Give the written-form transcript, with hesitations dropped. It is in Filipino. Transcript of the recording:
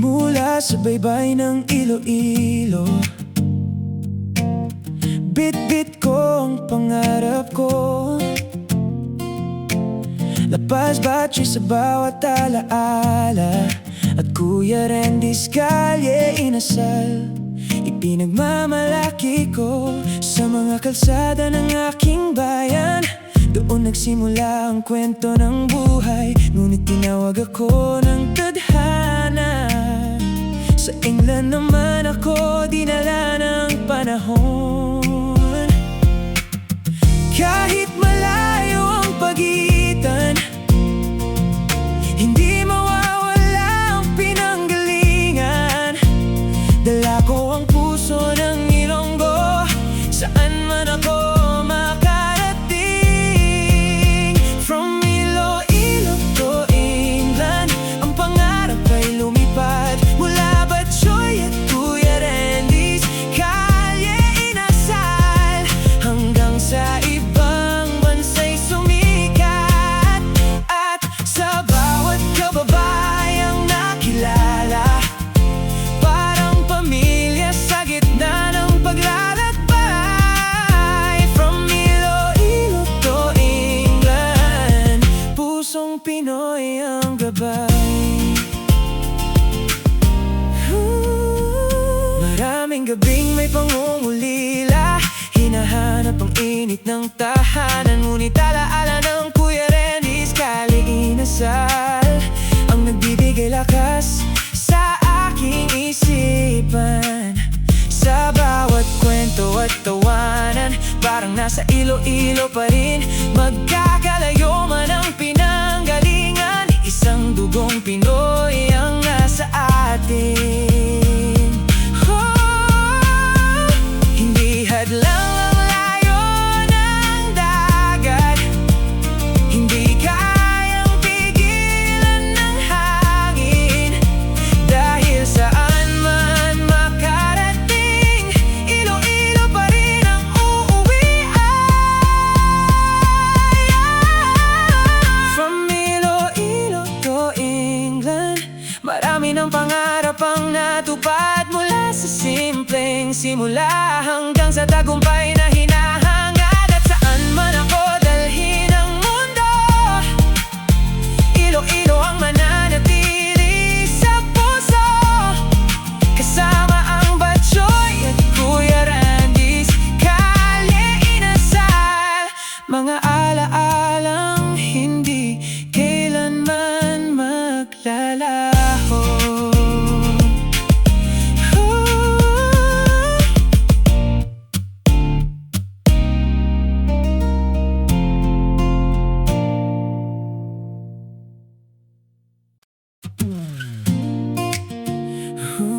Mula sa baybay ng Iloilo, bit-bit ko ang pangarap ko. Lapas battery sa bawat alaala, at Kuya Randy's kalye inasal. Ipinagmamalaki ko sa mga kalsada ng aking bayan. Doon nagsimula ang kwento ng buhay, ngunit tinawag ako ng tadhana. Sa England naman ako dinala ng panahon. Kahit malayo ang pagitan, hindi mawawala ang pinanggalingan. Dala ko ang puso ng Ilonggo, saan man ako makarating. From Iloilo to England, ang pangarap ay lumipad. Mula Batchoy at Kuya Randy's kalye inasal, hanggang sa ibang bansa'y sumikat. At sa bawat kababayang nakilala, parang pamilya sa gitna ng paglalakbay. From Iloilo to England, pusong Pinoy ang gabay. Maraming gabing may pangungulila, hinahanap ang init ng tahanan. Ngunit alaala ng Kuya Randy's kalye inasal ang nagbibigay lakas sa aking isipan. Sa bawat kwento at tawanan, parang nasa Iloilo pa rin. Magkakalayo man ang pinanggalingan, isang dugong Pinoy ang nasa atin. Hindi hadlang ang layo ng dagat, hindi kayang pigilan ng hangin. Dahil saan man makarating, Iloilo pa rin ang uuwian. From Iloilo to England, marami ng pangarap ang natupad. Mula sa simpleng simula hanggang sa tagumpay